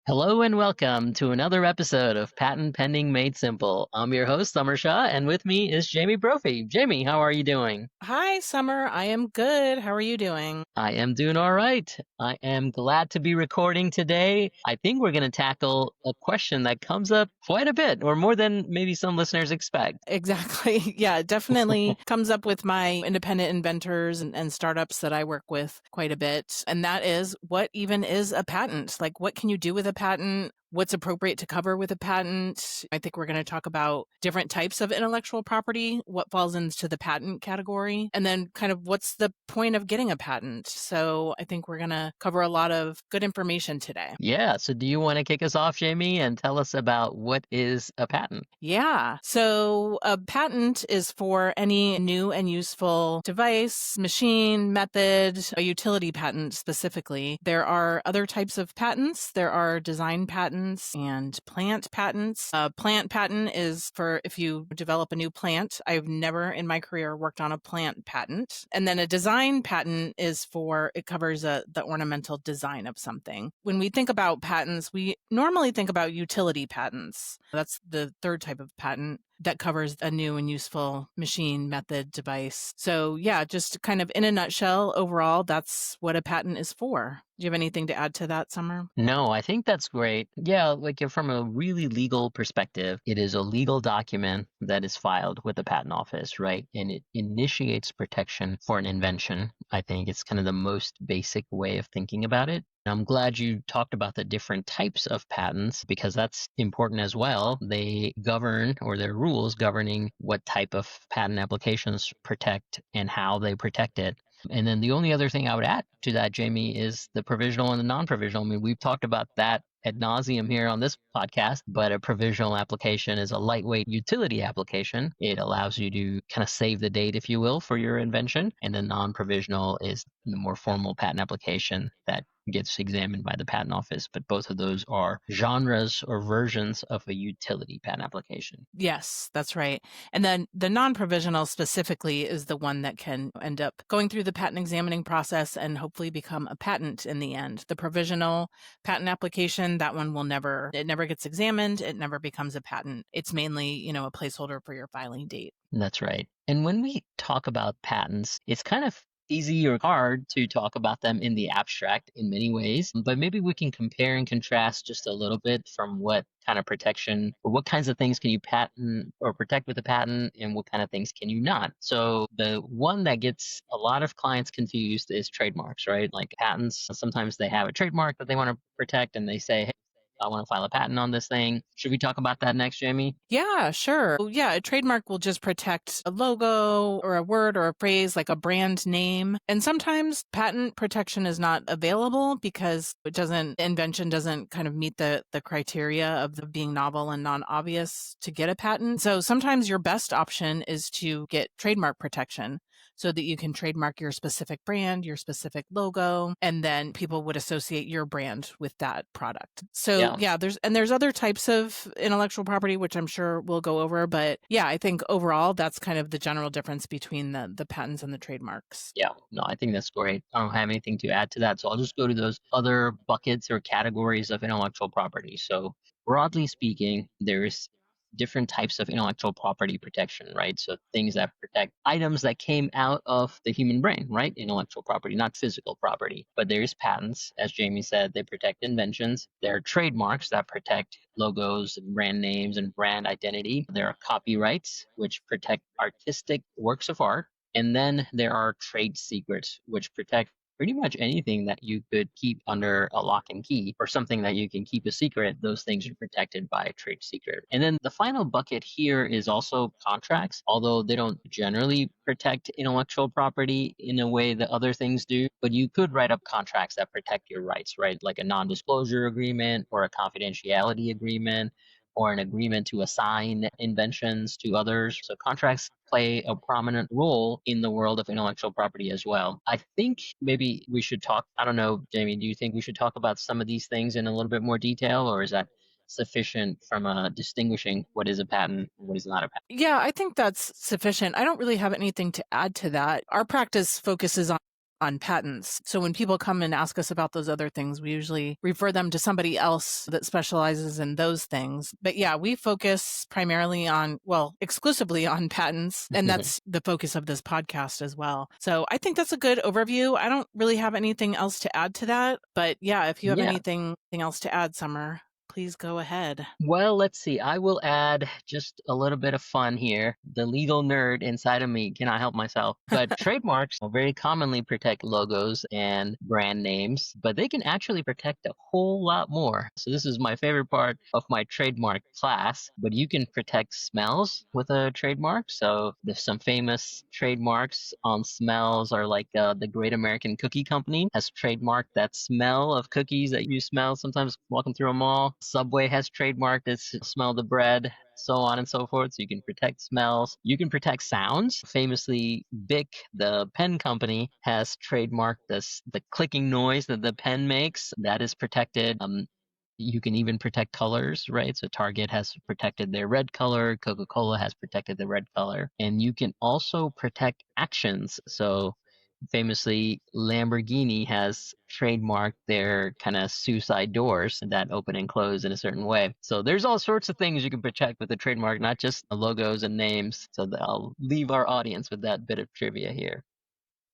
Hello and welcome to another episode of Patent Pending Made Simple. I'm your host, Samar Shah, and with me is Jamie Brophy. Jamie, how are you doing? Hi, Summer. I am good. How are you doing? I am doing all right. I am glad to be recording today. I think we're going to tackle a question that comes up quite a bit, or more than maybe some listeners expect. Exactly. Yeah, it definitely comes up with my independent inventors and startups that I work with quite a bit. And that is, what even is a patent? Like, what can you do with a patent? What's appropriate to cover with a patent? I think we're going to talk about different types of intellectual property, what falls into the patent category, and then kind of what's the point of getting a patent. So I think we're going to cover a lot of good information today. Yeah, so do you want to kick us off, Jamie, and tell us about what is a patent? Yeah. So a patent is for any new and useful device, machine, method, a utility patent specifically. There are other types of patents. There are design patents and plant patents. A plant patent is for if you develop a new plant. I've never in my career worked on a plant patent. And then a design patent is for, it covers the ornamental design of something. When we think about patents, we normally think about utility patents. That's the third type of patent that covers a new and useful machine, method, device. So yeah, just kind of in a nutshell, overall, that's what a patent is for. Do you have anything to add to that, Summer? No, I think that's great. Yeah, like from a really legal perspective, it is a legal document that is filed with the patent office, right? And it initiates protection for an invention. I think it's kind of the most basic way of thinking about it. I'm glad you talked about the different types of patents because that's important as well. They govern, or there are rules governing what type of patent applications protect and how they protect it. And then the only other thing I would add to that, Jamie, is the provisional and the non-provisional. I mean, we've talked about that ad nauseum here on this podcast, but a provisional application is a lightweight utility application. It allows you to kind of save the date, if you will, for your invention. And the non-provisional is the more formal patent application that gets examined by the patent office. But both of those are genres or versions of a utility patent application. Yes, that's right. And then the non-provisional specifically is the one that can end up going through the patent examining process and hopefully become a patent in the end. The provisional patent application, that one it never gets examined. It never becomes a patent. It's mainly, a placeholder for your filing date. That's right. And when we talk about patents, it's kind of easy or hard to talk about them in the abstract in many ways, but maybe we can compare and contrast just a little bit from what kind of protection or what kinds of things can you patent or protect with a patent and what kind of things can you not. So the one that gets a lot of clients confused is trademarks, right? Like patents, sometimes they have a trademark that they want to protect and they say, hey, I want to file a patent on this thing. Should we talk about that next, Jamie? Yeah, sure. Yeah, a trademark will just protect a logo or a word or a phrase like a brand name. And sometimes patent protection is not available because invention doesn't kind of meet the criteria of the being novel and non-obvious to get a patent. So sometimes your best option is to get trademark protection so that you can trademark your specific brand, your specific logo, and then people would associate your brand with that product. So yeah, there's other types of intellectual property, which I'm sure we'll go over. But yeah, I think overall, that's kind of the general difference between the patents and the trademarks. Yeah, no, I think that's great. I don't have anything to add to that. So I'll just go to those other buckets or categories of intellectual property. So broadly speaking, there's different types of intellectual property protection, right? So things that protect items that came out of the human brain, right? Intellectual property, not physical property. But there's patents, as Jamie said, they protect inventions. There are trademarks that protect logos, brand names, and brand identity. There are copyrights, which protect artistic works of art. And then there are trade secrets, which protect pretty much anything that you could keep under a lock and key or something that you can keep a secret. Those things are protected by a trade secret. And then the final bucket here is also contracts, although they don't generally protect intellectual property in a way that other things do. But you could write up contracts that protect your rights, right? Like a non disclosure agreement or a confidentiality agreement or an agreement to assign inventions to others. So contracts play a prominent role in the world of intellectual property as well. I think maybe we should talk, I don't know, Jamie, do you think we should talk about some of these things in a little bit more detail, or is that sufficient from distinguishing what is a patent and what is not a patent? Yeah, I think that's sufficient. I don't really have anything to add to that. Our practice focuses on on patents. So when people come and ask us about those other things, we usually refer them to somebody else that specializes in those things. But yeah, we focus primarily on, well, exclusively on patents, and that's the focus of this podcast as well. So I think that's a good overview. I don't really have anything else to add to that, but yeah, if you have Yeah. anything else to add, Summer, please go ahead. Well, let's see. I will add just a little bit of fun here. The legal nerd inside of me cannot help myself. But trademarks will very commonly protect logos and brand names, but they can actually protect a whole lot more. So this is my favorite part of my trademark class, but you can protect smells with a trademark. So there's some famous trademarks on smells are like the Great American Cookie Company has trademarked that smell of cookies that you smell sometimes walking through a mall. Subway has trademarked its smell the bread, so on and so forth. So you can protect smells. You can protect sounds. Famously, Bic, the pen company, has trademarked this the clicking noise that the pen makes. That is protected. You can even protect colors, right? So Target has protected their red color, Coca-Cola has protected the red color, and you can also protect actions. So famously, Lamborghini has trademarked their kind of suicide doors that open and close in a certain way. So there's all sorts of things you can protect with a trademark, not just the logos and names. So I'll leave our audience with that bit of trivia here.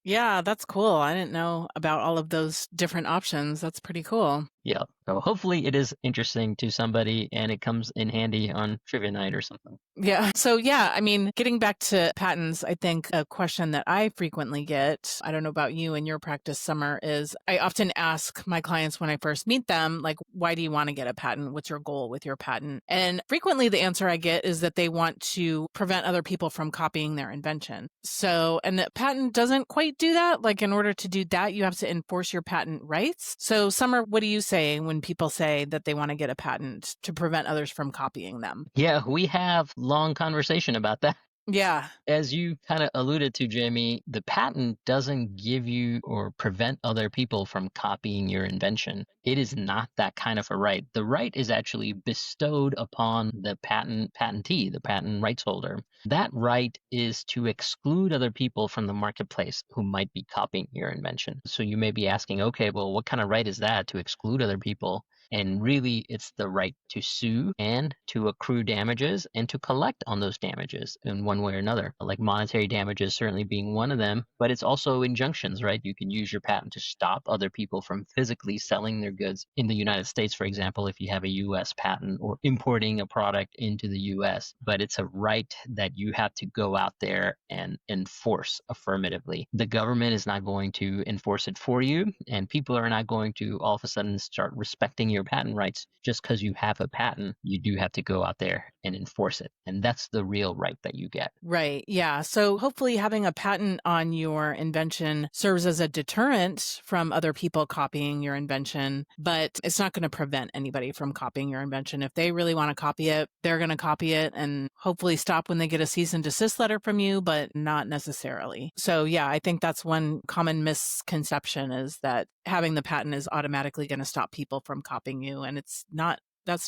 Yeah, that's cool. I didn't know about all of those different options. That's pretty cool. Yeah. So hopefully it is interesting to somebody and it comes in handy on trivia night or something. Yeah. So, yeah, I mean, getting back to patents, I think a question that I frequently get, I don't know about you and your practice, Summer, is I often ask my clients when I first meet them, like, why do you want to get a patent? What's your goal with your patent? And frequently the answer I get is that they want to prevent other people from copying their invention. So, and the patent doesn't quite do that. Like, in order to do that, you have to enforce your patent rights. So, Summer, what do you say when people say that they want to get a patent to prevent others from copying them? Yeah, we have long conversation about that. Yeah. As you kind of alluded to, Jamie, the patent doesn't give you or prevent other people from copying your invention. It is not that kind of a right. The right is actually bestowed upon the patentee, the patent rights holder. That right is to exclude other people from the marketplace who might be copying your invention. So you may be asking, okay, well, what kind of right is that to exclude other people? And really, it's the right to sue and to accrue damages and to collect on those damages in one way or another, like monetary damages certainly being one of them. But it's also injunctions, right? You can use your patent to stop other people from physically selling their goods in the United States, for example, if you have a US patent or importing a product into the US. But it's a right that you have to go out there and enforce affirmatively. The government is not going to enforce it for you, and people are not going to all of a sudden start respecting your patent rights just because you have a patent. You do have to go out there and enforce it. And that's the real right that you get. Right. Yeah. So hopefully having a patent on your invention serves as a deterrent from other people copying your invention, but it's not going to prevent anybody from copying your invention. If they really want to copy it, they're going to copy it and hopefully stop when they get a cease and desist letter from you, but not necessarily. So yeah, I think that's one common misconception is that having the patent is automatically going to stop people from copying you. And that's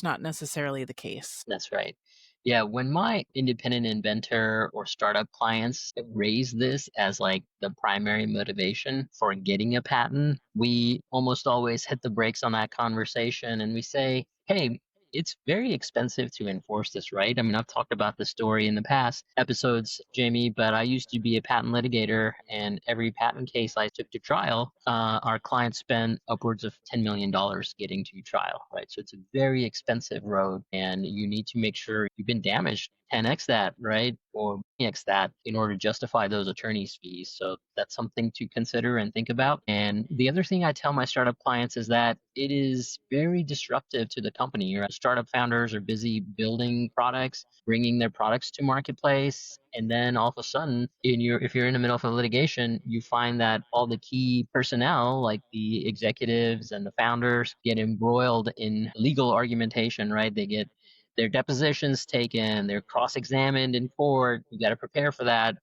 not necessarily the case. That's right. Yeah, when my independent inventor or startup clients raise this as like the primary motivation for getting a patent, we almost always hit the brakes on that conversation and we say, hey, it's very expensive to enforce this, right? I mean, I've talked about the story in the past episodes, Jamie, but I used to be a patent litigator, and every patent case I took to trial, our clients spent upwards of $10 million getting to trial, right? So it's a very expensive road, and you need to make sure you've been damaged 10x that, right? Or x that in order to justify those attorney's fees. So that's something to consider and think about. And the other thing I tell my startup clients is that it is very disruptive to the company. Your startup founders are busy building products, bringing their products to marketplace, and then all of a sudden, if you're in the middle of a litigation, you find that all the key personnel, like the executives and the founders, get embroiled in legal argumentation, right? They get their depositions taken, they're cross-examined in court. You got to prepare for that.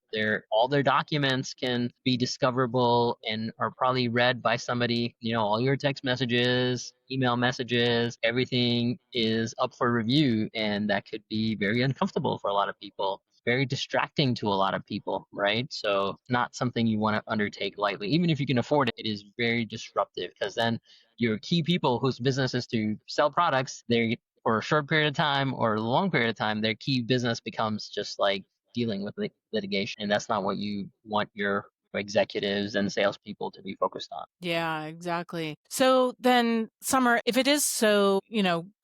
All their documents can be discoverable and are probably read by somebody. All your text messages, email messages, everything is up for review, and that could be very uncomfortable for a lot of people. very distracting to a lot of people, right? So not something you want to undertake lightly. Even if you can afford it, it is very disruptive because then your key people whose business is to sell products, they for a short period of time or a long period of time, their key business becomes just like dealing with litigation. And that's not what you want your executives and salespeople to be focused on. Yeah, exactly. So then, Summer, if it is so,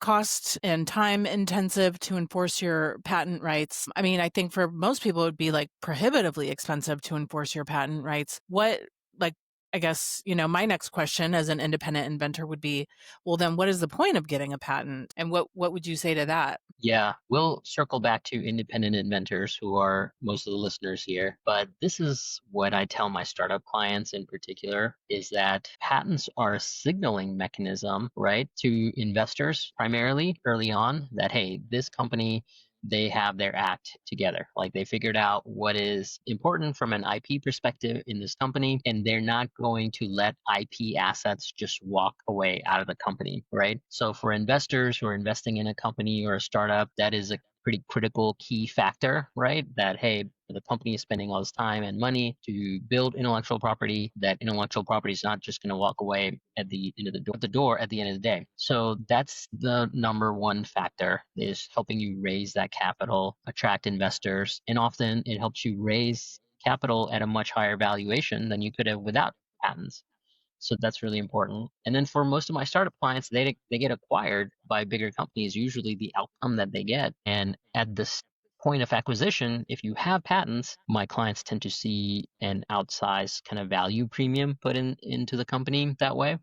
cost and time intensive to enforce your patent rights, I mean, I think for most people it would be like prohibitively expensive to enforce your patent rights. Like, I guess, my next question as an independent inventor would be, well, then what is the point of getting a patent? And what would you say to that? Yeah, we'll circle back to independent inventors who are most of the listeners here. But this is what I tell my startup clients in particular is that patents are a signaling mechanism, right, to investors primarily early on that, hey, this company, they have their act together. Like they figured out what is important from an IP perspective in this company, and they're not going to let IP assets just walk away out of the company, right? So for investors who are investing in a company or a startup, that is a pretty critical key factor, right? That, hey, the company is spending all this time and money to build intellectual property. That intellectual property is not just going to walk away at the end of the door at the end of the day. So that's the number one factor is helping you raise that capital, attract investors, and often it helps you raise capital at a much higher valuation than you could have without patents. So that's really important. And then for most of my startup clients, they get acquired by bigger companies, usually the outcome that they get. And at this point of acquisition, if you have patents, my clients tend to see an outsized kind of value premium put into the company that way.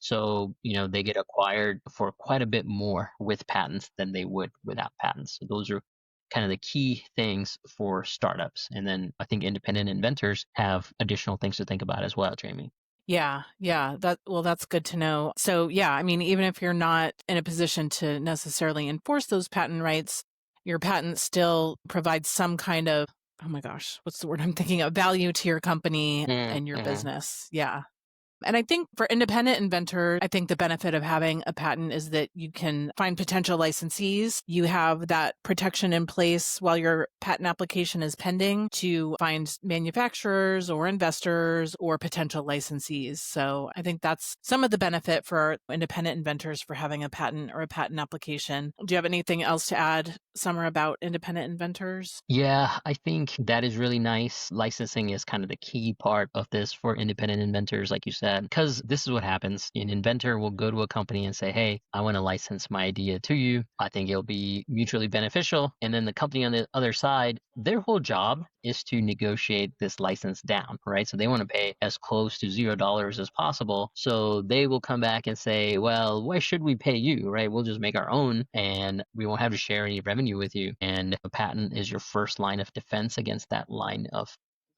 So, they get acquired for quite a bit more with patents than they would without patents. So those are kind of the key things for startups. And then I think independent inventors have additional things to think about as well, Jamie. Yeah, yeah. That's good to know. So, yeah, I mean, even if you're not in a position to necessarily enforce those patent rights, your patent still provides some kind of, oh my gosh, what's the word I'm thinking of? Value to your company and your Mm-hmm. business. Yeah. And I think for independent inventors, I think the benefit of having a patent is that you can find potential licensees. You have that protection in place while your patent application is pending to find manufacturers or investors or potential licensees. So I think that's some of the benefit for independent inventors for having a patent or a patent application. Do you have anything else to add, Summer, about independent inventors? Yeah, I think that is really nice. Licensing is kind of the key part of this for independent inventors, like you said, because this is what happens. An inventor will go to a company and say, hey, I want to license my idea to you. I think it'll be mutually beneficial. And then the company on the other side, their whole job is to negotiate this license down, right? So they want to pay as close to $0 as possible. So they will come back and say, well, why should we pay you, right? We'll just make our own and we won't have to share any revenue with you. And a patent is your first line of defense against that line of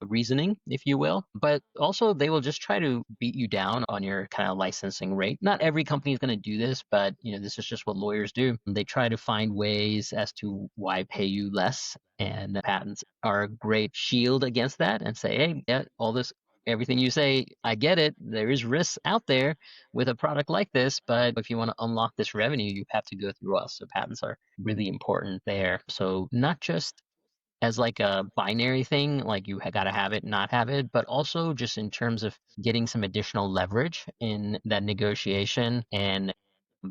reasoning, if you will. But also, they will just try to beat you down on your kind of licensing rate. Not every company is going to do this, but this is just what lawyers do. They try to find ways as to why pay you less, and patents are a great shield against that. And say, hey, yeah, all this. Everything you say, I get it. There is risks out there with a product like this, but if you want to unlock this revenue, you have to go through us. So patents are really important there. So not just as like a binary thing, like you got to have it, not have it, but also just in terms of getting some additional leverage in that negotiation and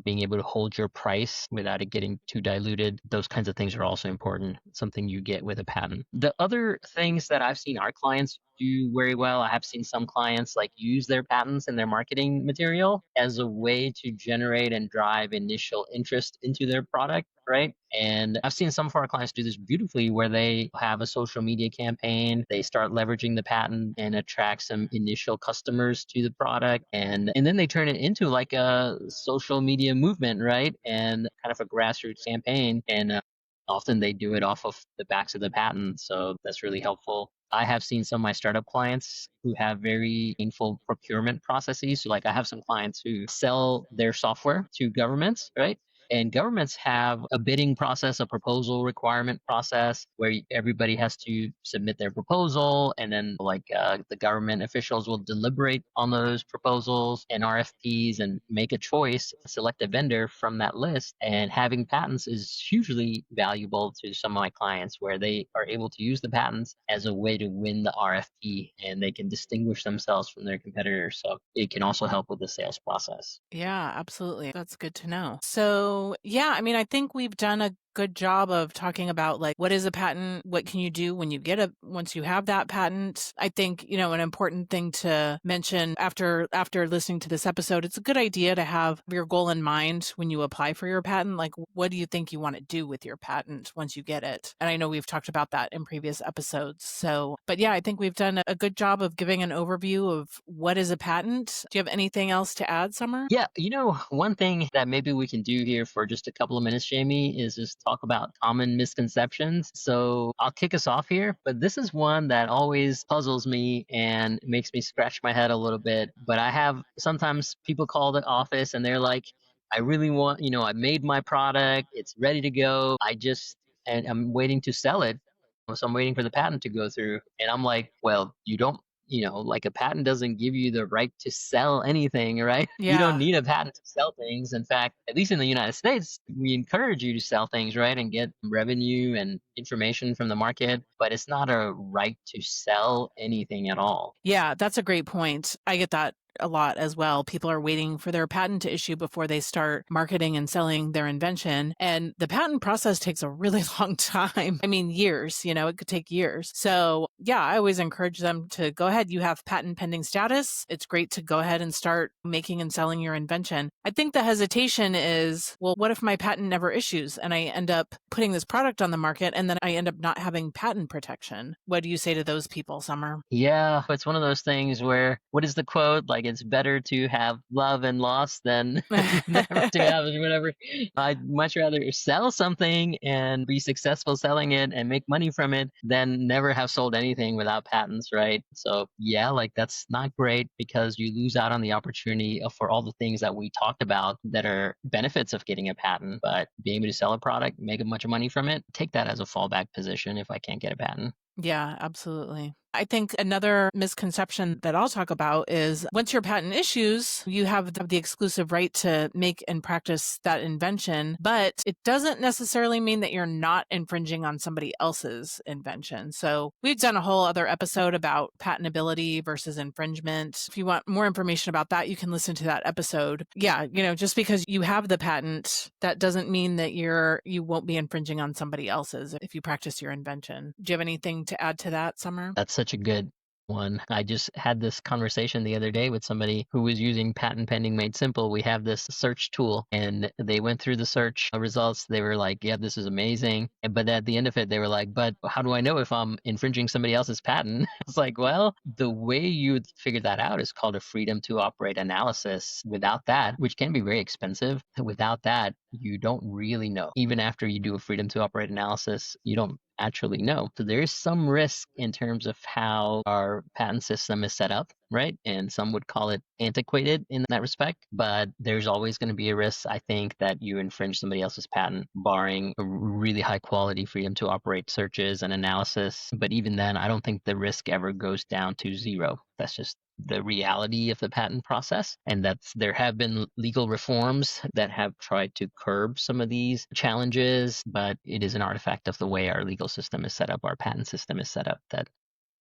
being able to hold your price without it getting too diluted. Those kinds of things are also important, something you get with a patent. The other things that I've seen our clients do very well, I have seen some clients like use their patents in their marketing material as a way to generate and drive initial interest into their product, right? And I've seen some of our clients do this beautifully where they have a social media campaign, they start leveraging the patent and attract some initial customers to the product and then they turn it into like a social media movement, right? And kind of a grassroots campaign and often they do it off of the backs of the patent, so that's really helpful. I have seen some of my startup clients who have very painful procurement processes. So like I have some clients who sell their software to governments, right? And governments have a bidding process, a proposal requirement process where everybody has to submit their proposal, and then the government officials will deliberate on those proposals and RFPs and make a choice, select a vendor from that list. And having patents is hugely valuable to some of my clients where they are able to use the patents as a way to win the RFP and they can distinguish themselves from their competitors. So it can also help with the sales process. Yeah, absolutely. That's good to know. So, yeah, I mean, I think we've done a good job of talking about like what is a patent, what can you do when you get once you have that patent. I think, an important thing to mention after listening to this episode, it's a good idea to have your goal in mind when you apply for your patent. Like, what do you think you want to do with your patent once you get it? And I know we've talked about that in previous episodes. So, but yeah, I think we've done a good job of giving an overview of what is a patent. Do you have anything else to add, Summer? Yeah, one thing that maybe we can do here for just a couple of minutes, Jamie, is just talk about common misconceptions. So I'll kick us off here, but this is one that always puzzles me and makes me scratch my head a little bit. But I have sometimes people call the office and they're like, I really want, I made my product, it's ready to go. And I'm waiting to sell it. So I'm waiting for the patent to go through. And I'm like, well, you don't like a patent doesn't give you the right to sell anything, right? You don't Yeah. need a patent to sell things. In fact, at least in the United States, we encourage you to sell things, right? And get revenue and information from the market, but it's not a right to sell anything at all. Yeah, that's a great point. I get that a lot as well. People are waiting for their patent to issue before they start marketing and selling their invention. And the patent process takes a really long time. I mean, years, it could take years. So, yeah, I always encourage them to go ahead. You have patent pending status. It's great to go ahead and start making and selling your invention. I think the hesitation is, well, what if my patent never issues and I end up putting this product on the market and then I end up not having patent protection? What do you say to those people, Summer? Yeah, it's one of those things where, what is the quote? Like, it's better to have love and loss than never to have whatever. I'd much rather sell something and be successful selling it and make money from it than never have sold anything without patents, right? So, yeah, like that's not great because you lose out on the opportunity for all the things that we talked about that are benefits of getting a patent. But being able to sell a product, make a bunch of money from it, take that as a fallback position if I can't get a patent. Yeah, absolutely. I think another misconception that I'll talk about is once your patent issues, you have the exclusive right to make and practice that invention, but it doesn't necessarily mean that you're not infringing on somebody else's invention. So we've done a whole other episode about patentability versus infringement. If you want more information about that, you can listen to that episode. Yeah, just because you have the patent, that doesn't mean that you won't be infringing on somebody else's if you practice your invention. Do you have anything to add to that, Summer? That's such a good one. I just had this conversation the other day with somebody who was using Patent Pending Made Simple. We have this search tool and they went through the search results. They were like, yeah, this is amazing. But at the end of it, they were like, but how do I know if I'm infringing somebody else's patent? It's like, well, the way you would figure that out is called a freedom to operate analysis. Without that, which can be very expensive, without that, you don't really know. Even after you do a freedom to operate analysis, you don't actually know. So there is some risk in terms of how our patent system is set up, right? And some would call it antiquated in that respect. But there's always going to be a risk, I think, that you infringe somebody else's patent, barring a really high quality freedom to operate searches and analysis. But even then, I don't think the risk ever goes down to zero. That's just the reality of the patent process, and there have been legal reforms that have tried to curb some of these challenges, but it is an artifact of the way our legal system is set up, our patent system is set up, that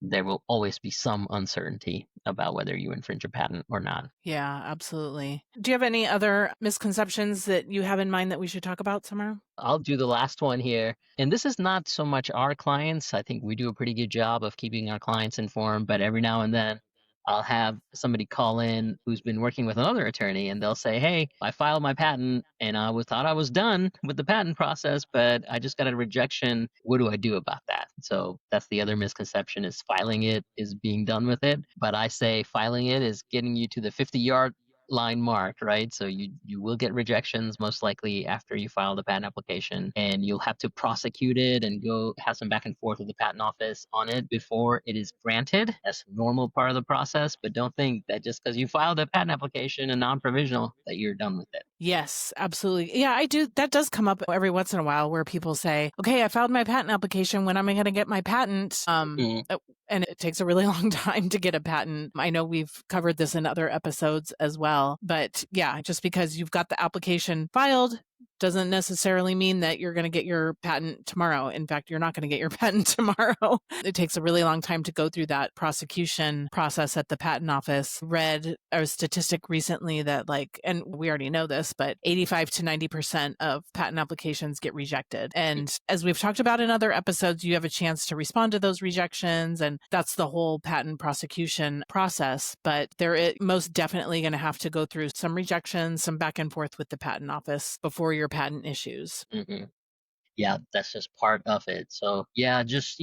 there will always be some uncertainty about whether you infringe a patent or not. Yeah, absolutely. Do you have any other misconceptions that you have in mind that we should talk about, Summer? I'll do the last one here. And this is not so much our clients. I think we do a pretty good job of keeping our clients informed, but every now and then I'll have somebody call in who's been working with another attorney and they'll say, hey, I filed my patent and thought I was done with the patent process, but I just got a rejection. What do I do about that? So that's the other misconception, is filing it is being done with it. But I say filing it is getting you to the 50-yard line mark, right? So you will get rejections most likely after you file the patent application, and you'll have to prosecute it and go have some back and forth with the patent office on it before it is granted. That's a normal part of the process, but don't think that just because you filed a patent application, a non-provisional, that you're done with it. Yes, absolutely. Yeah, I do. That does come up every once in a while where people say, okay, I filed my patent application. When am I going to get my patent? Mhm, And it takes a really long time to get a patent. I know we've covered this in other episodes as well. But yeah, just because you've got the application filed doesn't necessarily mean that you're going to get your patent tomorrow. In fact, you're not going to get your patent tomorrow. It takes a really long time to go through that prosecution process at the patent office. Read a statistic recently that, like, and we already know this, but 85 to 90% of patent applications get rejected. mm, And as we've talked about in other episodes, you have a chance to respond to those rejections. And that's the whole patent prosecution process. But they're most definitely going to have to go through some rejections, some back and forth with the patent office before your patent issues. mhm. Yeah, that's just part of it. So, yeah, just,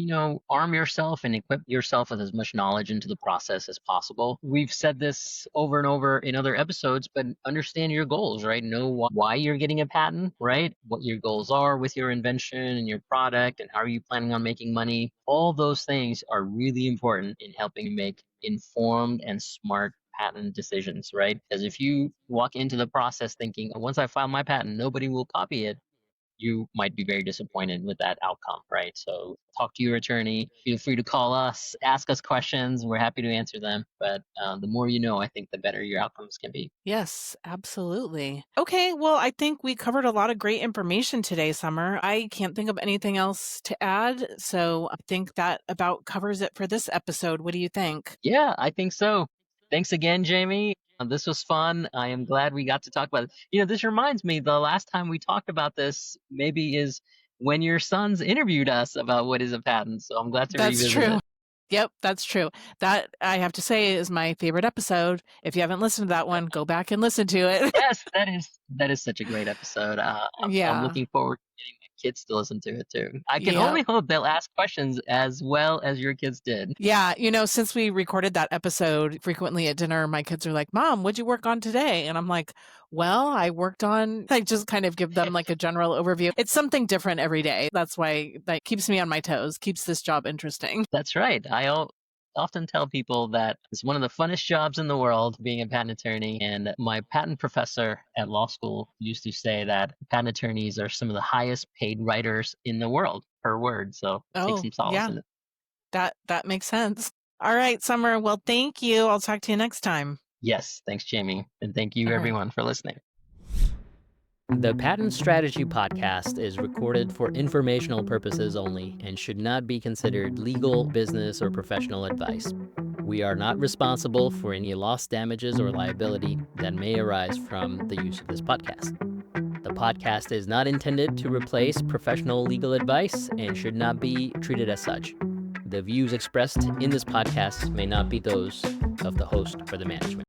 arm yourself and equip yourself with as much knowledge into the process as possible. We've said this over and over in other episodes, but understand your goals, right? Know why you're getting a patent, right? What your goals are with your invention and your product, and how are you planning on making money. All those things are really important in helping you make informed and smart patent decisions, right? Because if you walk into the process thinking, once I file my patent, nobody will copy it, you might be very disappointed with that outcome, right? So talk to your attorney. Feel free to call us, ask us questions. We're happy to answer them. But the more you know, I think the better your outcomes can be. Yes, absolutely. Okay, well, I think we covered a lot of great information today, Summer. I can't think of anything else to add. So I think that about covers it for this episode. What do you think? Yeah, I think so. Thanks again, Jamie. This was fun. I am glad we got to talk about it. This reminds me, the last time we talked about this maybe is when your sons interviewed us about what is a patent. So I'm glad to That's revisit true. it. Yep, that's true. That I have to say is my favorite episode. If you haven't listened to that one, go back and listen to it. Yes, that is such a great episode. I'm Yeah. looking forward to getting my kids to listen to it too. I can Yep. only hope they'll ask questions as well as your kids did. Yeah, since we recorded that episode, frequently at dinner, my kids are like, Mom, what'd you work on today? And I'm like, well, I worked on, I just kind of give them like a general overview. It's something different every day. That's why that keeps me on my toes, keeps this job interesting. That's right. Often tell people that it's one of the funnest jobs in the world being a patent attorney. And my patent professor at law school used to say that patent attorneys are some of the highest paid writers in the world per word. So take Oh, some solace yeah, in it. that makes sense. All right, Summer. Well, thank you. I'll talk to you next time. Yes, thanks, Jamie. And thank you, All right. everyone, for listening. The Patent Strategy Podcast is recorded for informational purposes only and should not be considered legal, business, or professional advice. We are not responsible for any loss, damages, or liability that may arise from the use of this podcast. The podcast is not intended to replace professional legal advice and should not be treated as such. The views expressed in this podcast may not be those of the host or the management.